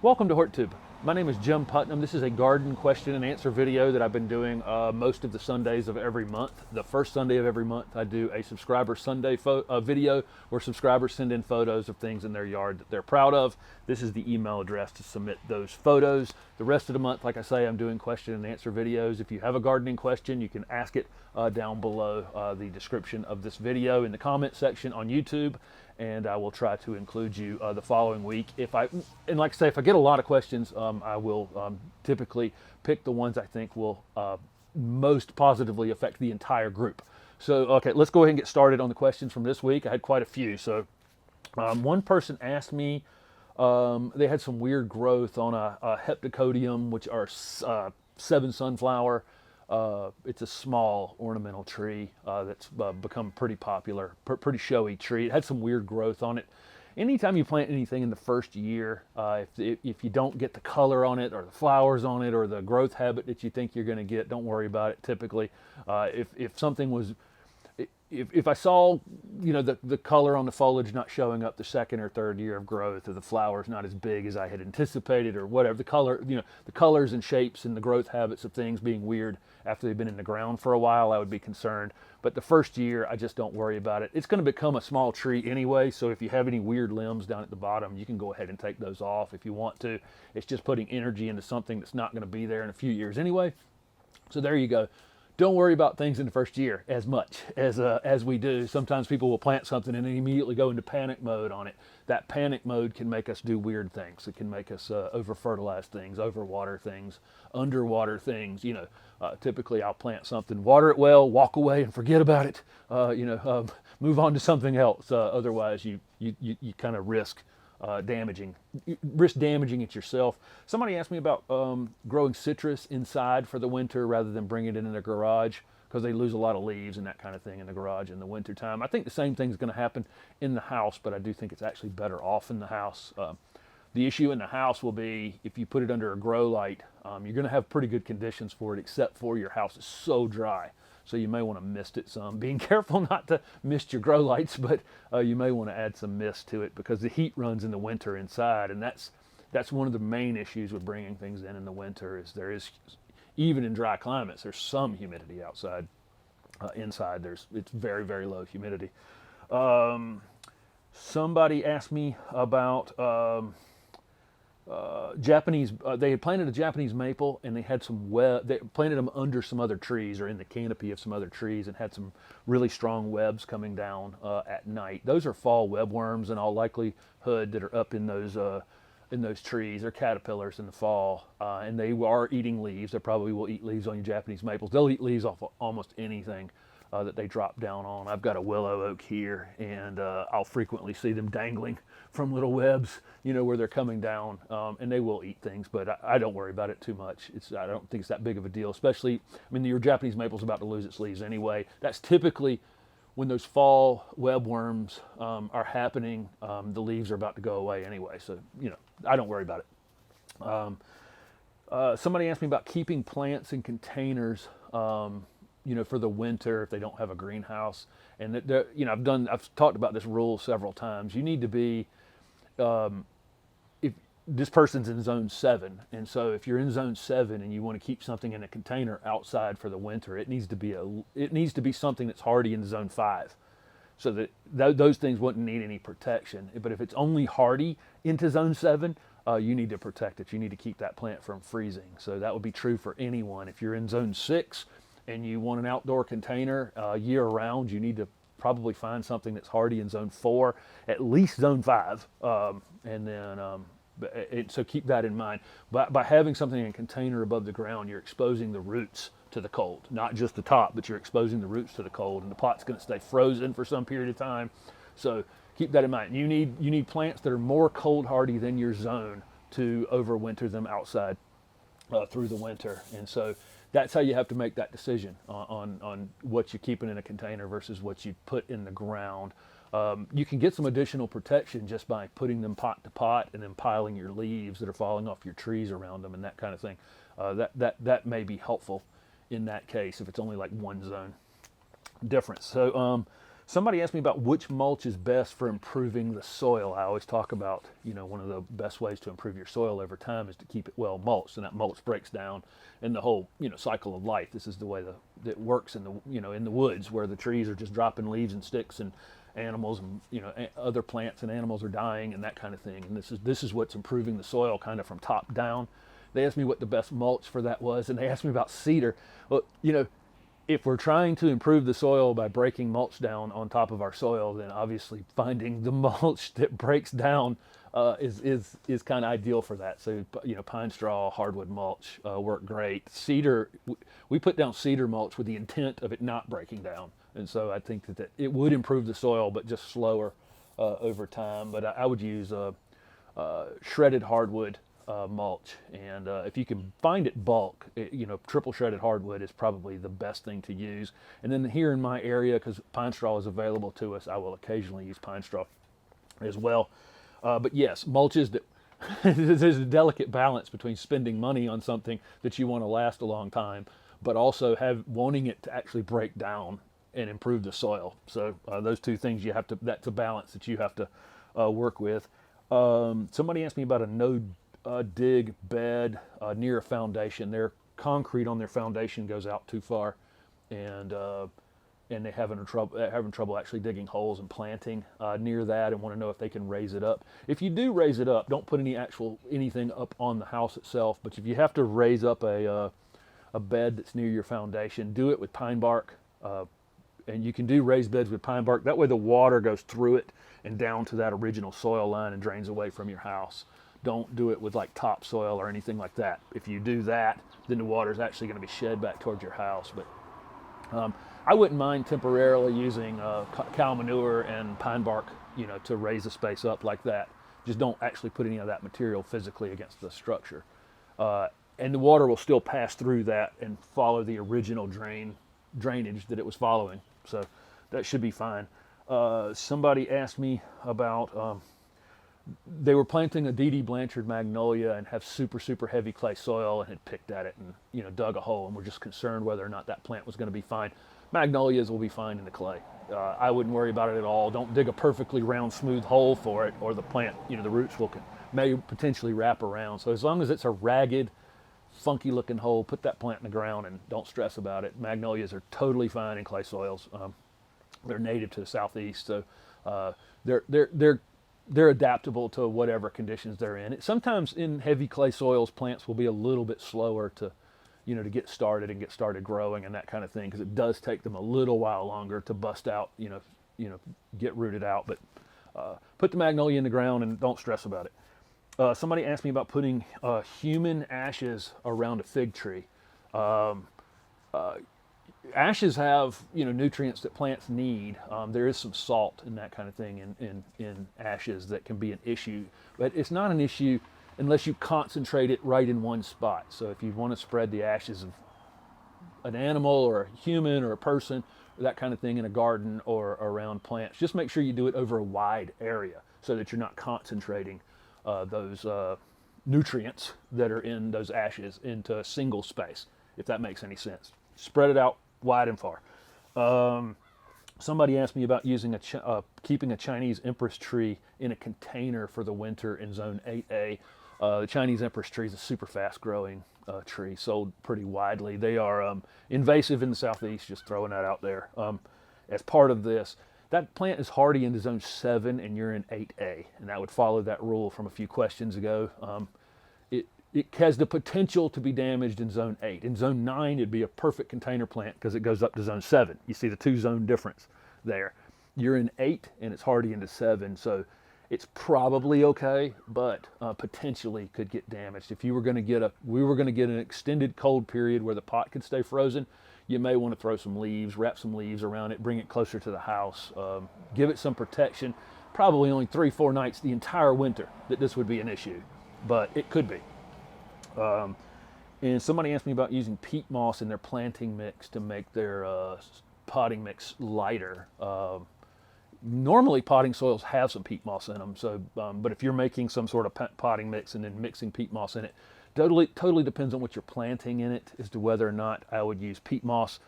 Welcome to HortTube. My name is Jim Putnam. This is a garden question and answer video that I've been doing most of the Sundays of every month. The first Sunday of every month, I do a subscriber Sunday video where subscribers send in photos of things in their yard that they're proud of. This is the email address to submit those photos. The rest of the month, like I say, I'm doing question and answer videos. If you have a gardening question, you can ask it down below the description of this video in the comment section on YouTube, and I will try to include you the following week. And like I say, if I get a lot of questions, I will typically pick the ones I think will most positively affect the entire group. So, okay, let's go ahead and get started on the questions from this week. I had quite a few. So, one person asked me, they had some weird growth on a heptacodium, which are seven sunflower. It's a small ornamental tree that's become pretty popular, pretty showy tree. It had some weird growth on it. Anytime you plant anything in the first year, if you don't get the color on it or the flowers on it or the growth habit that you think you're going to get, don't worry about it. Typically, if something was, if I saw, the color on the foliage not showing up the second or third year of growth, or the flowers not as big as I had anticipated, or whatever, the colors and shapes and the growth habits of things being weird after they've been in the ground for a while, I would be concerned. But the first year, I just don't worry about it. It's going to become a small tree anyway, so if you have any weird limbs down at the bottom, you can go ahead and take those off if you want to. It's just putting energy into something that's not going to be there in a few years anyway. So there you go. Don't worry about things in the first year as much as we do. Sometimes people will plant something and then immediately go into panic mode on it. That panic mode can make us do weird things. It can make us over-fertilize things, overwater things, underwater things. Typically I'll plant something, water it well, walk away and forget about it. Move on to something else. Otherwise, you kind of risk damaging it yourself. Somebody asked me about growing citrus inside for the winter rather than bringing it in the garage, because they lose a lot of leaves and that kind of thing in the garage in the winter time. I think the same thing is going to happen in the house, but I do think it's actually better off in the house. The issue in the house will be if you put it under a grow light, you're going to have pretty good conditions for it, except for your house is so dry. So you may want to mist it some. Being careful not to mist your grow lights, but you may want to add some mist to it, because the heat runs in the winter inside, and that's one of the main issues with bringing things in the winter. Is there is, even in dry climates, there's some humidity outside. Inside it's very, very low humidity. Somebody asked me about Japanese. They had planted a Japanese maple, and they had they planted them under some other trees or in the canopy of some other trees, and had some really strong webs coming down at night. Those are fall webworms in all likelihood that are up in those trees. They're caterpillars in the fall, and they are eating leaves. They probably will eat leaves on your Japanese maples. They'll eat leaves off of almost anything that they drop down on. I've got a willow oak here, and I'll frequently see them dangling from little webs, where they're coming down, and they will eat things, but I don't worry about it too much. I don't think it's that big of a deal, especially, your Japanese maple's about to lose its leaves anyway. That's typically when those fall webworms are happening. The leaves are about to go away anyway, so, I don't worry about it. Somebody asked me about keeping plants in containers, for the winter if they don't have a greenhouse. And I've talked about this rule several times. You need to be, if this person's in zone 7, and so if you're in zone 7 and you want to keep something in a container outside for the winter, it needs to be something that's hardy in zone 5, so that those things wouldn't need any protection. But if it's only hardy into zone 7, you need to protect it. You need to keep that plant from freezing. So that would be true for anyone. If you're in zone 6 and you want an outdoor container year round, you need to probably find something that's hardy in zone 4, at least zone 5, and then so keep that in mind. By having something in a container above the ground, you're exposing the roots to the cold, not just the top, but you're exposing the roots to the cold, and the pot's going to stay frozen for some period of time. So keep that in mind. You need plants that are more cold hardy than your zone to overwinter them outside through the winter, and so that's how you have to make that decision on what you're keeping in a container versus what you put in the ground. You can get some additional protection just by putting them pot to pot and then piling your leaves that are falling off your trees around them and that kind of thing. That may be helpful in that case if it's only like one zone difference. So Somebody asked me about which mulch is best for improving the soil. I always talk about, one of the best ways to improve your soil over time is to keep it well mulched, and that mulch breaks down in the whole, cycle of life. This is the way that it works in the, in the woods, where the trees are just dropping leaves and sticks, and animals and, other plants and animals are dying and that kind of thing. And this is what's improving the soil kind of from top down. They asked me what the best mulch for that was, and they asked me about cedar. Well, if we're trying to improve the soil by breaking mulch down on top of our soil, then obviously finding the mulch that breaks down is kind of ideal for that. So, pine straw, hardwood mulch work great. Cedar, we put down cedar mulch with the intent of it not breaking down. And so I think that it would improve the soil, but just slower over time. But I would use shredded hardwood mulch, and if you can find it bulk, triple shredded hardwood is probably the best thing to use. And then here in my area, because pine straw is available to us, I will occasionally use pine straw as well. But yes, mulches that there's a delicate balance between spending money on something that you want to last a long time, but also wanting it to actually break down and improve the soil. So those two things that's a balance that you have to work with. Somebody asked me about a no dig bed near a foundation. Their concrete on their foundation goes out too far, and they're having trouble actually digging holes and planting near that, and want to know if they can raise it up. If you do raise it up, don't put anything up on the house itself, but if you have to raise up a bed that's near your foundation, do it with pine bark. And you can do raised beds with pine bark. That way the water goes through it and down to that original soil line and drains away from your house. Don't do it with like topsoil or anything like that. If you do that, then the water is actually going to be shed back towards your house. But I wouldn't mind temporarily using cow manure and pine bark, to raise the space up like that. Just don't actually put any of that material physically against the structure. And the water will still pass through that and follow the original drainage that it was following. So that should be fine. Somebody asked me about, they were planting a D.D. Blanchard magnolia and have super, super heavy clay soil, and had picked at it and, dug a hole, and were just concerned whether or not that plant was going to be fine. Magnolias will be fine in the clay. I wouldn't worry about it at all. Don't dig a perfectly round, smooth hole for it, or the plant, the roots may potentially wrap around. So as long as it's a ragged, funky looking hole, put that plant in the ground and don't stress about it. Magnolias are totally fine in clay soils. They're native to the southeast, so they're adaptable to whatever conditions they're in. Sometimes in heavy clay soils, plants will be a little bit slower to get started growing and that kind of thing, because it does take them a little while longer to bust out, get rooted out. But put the magnolia in the ground and don't stress about it. Somebody asked me about putting human ashes around a fig tree. Ashes have nutrients that plants need. There is some salt and that kind of thing in ashes that can be an issue, but it's not an issue unless you concentrate it right in one spot. So if you want to spread the ashes of an animal or a human or a person or that kind of thing in a garden or around plants, just make sure you do it over a wide area so that you're not concentrating those nutrients that are in those ashes into a single space, if that makes any sense. Spread it out wide and far. Somebody asked me about using keeping a Chinese Empress tree in a container for the winter in Zone 8A. The Chinese Empress tree is a super fast growing tree, sold pretty widely. They are invasive in the southeast, just throwing that out there. As part of this, that plant is hardy into Zone 7 and you're in 8A, and that would follow that rule from a few questions ago. It has the potential to be damaged in Zone 8. In Zone 9, it'd be a perfect container plant because it goes up to Zone 7. You see the 2-zone difference there. You're in 8 and it's hardy into 7, so it's probably okay, but potentially could get damaged. If we were going to get an extended cold period where the pot could stay frozen, you may want to throw some leaves, wrap some leaves around it, bring it closer to the house, give it some protection. Probably only 3-4 nights the entire winter that this would be an issue, but it could be. And somebody asked me about using peat moss in their planting mix to make their potting mix lighter. Normally potting soils have some peat moss in them, so but if you're making some sort of potting mix and then mixing peat moss in it, totally depends on what you're planting in it as to whether or not I would use peat moss.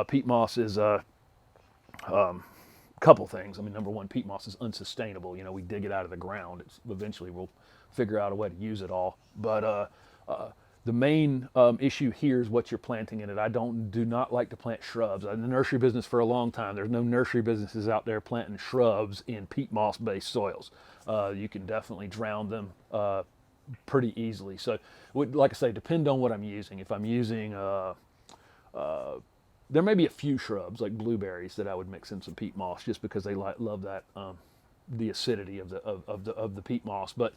Peat moss is couple things. I mean, number one, peat moss is unsustainable. You know, we dig it out of the ground. Eventually we'll figure out a way to use it all. But the main issue here is what you're planting in it. I do not like to plant shrubs. I'm in the nursery business for a long time. There's no nursery businesses out there planting shrubs in peat moss based soils. You can definitely drown them pretty easily. So, like I say, depend on what I'm using. If I'm using, there may be a few shrubs like blueberries that I would mix in some peat moss just because they love that the acidity of the peat moss. But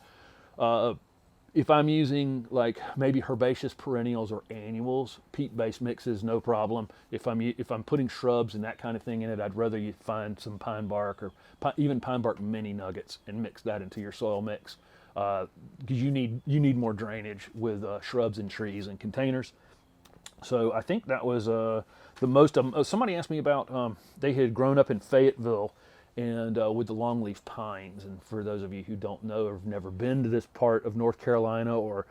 if I'm using like maybe herbaceous perennials or annuals, peat-based mixes, no problem. If I'm putting shrubs and that kind of thing in it, I'd rather you find some pine bark or even pine bark mini nuggets and mix that into your soil mix, because you need more drainage with shrubs and trees and containers. So I think that was the most. Somebody asked me about they had grown up in Fayetteville and with the longleaf pines. And for those of you who don't know or have never been to this part of North Carolina or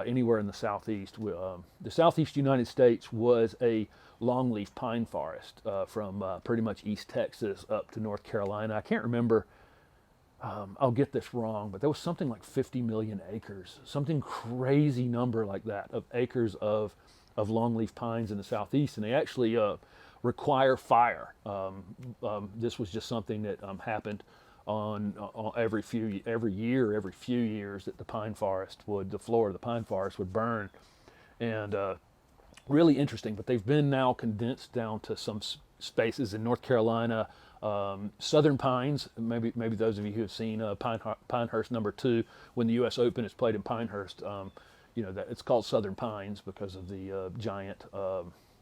anywhere in the southeast, the southeast United States was a longleaf pine forest from pretty much East Texas up to North Carolina. I can't remember, I'll get this wrong, but there was something like 50 million acres, something crazy number like that of acres of longleaf pines in the southeast, and they actually require fire. This was just something that happened on every few years that the floor of the pine forest would burn, and really interesting. But they've been now condensed down to some spaces in North Carolina. Southern pines, maybe those of you who have seen Pinehurst #2 when the U.S. Open is played in Pinehurst. You know that it's called Southern pines because of the giant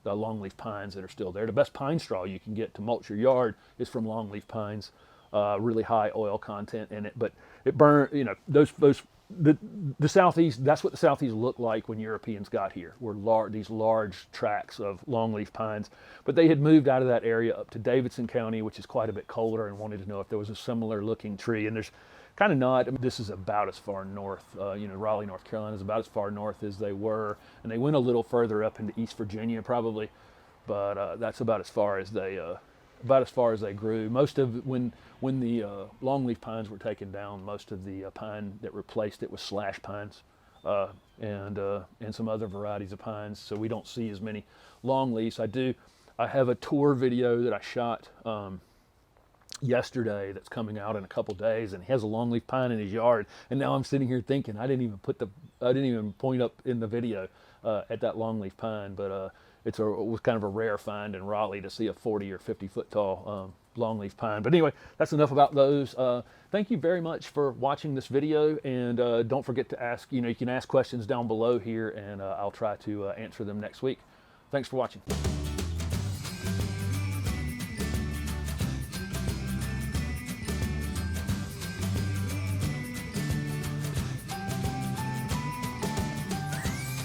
longleaf pines that are still there. The best pine straw you can get to mulch your yard is from longleaf pines. Really high oil content in it, but it burned. You know, the southeast. That's what the southeast looked like when Europeans got here. Were these large tracts of longleaf pines, but they had moved out of that area up to Davidson County, which is quite a bit colder, and wanted to know if there was a similar looking tree. And there's kind of not. I mean, this is about as far north. Raleigh, North Carolina is about as far north as they were, and they went a little further up into East Virginia probably, but that's about as far as they grew. Most of when the longleaf pines were taken down, most of the pine that replaced it was slash pines, and some other varieties of pines. So we don't see as many longleafs. I have a tour video that I shot yesterday that's coming out in a couple days, and he has a longleaf pine in his yard. And now I'm sitting here thinking I didn't even point up in the video at that longleaf pine, but it was kind of a rare find in Raleigh to see a 40 or 50 foot tall longleaf pine. But anyway, that's enough about those. Thank you very much for watching this video, and don't forget to ask. You can ask questions down below here, and I'll try to answer them next week. Thanks for watching.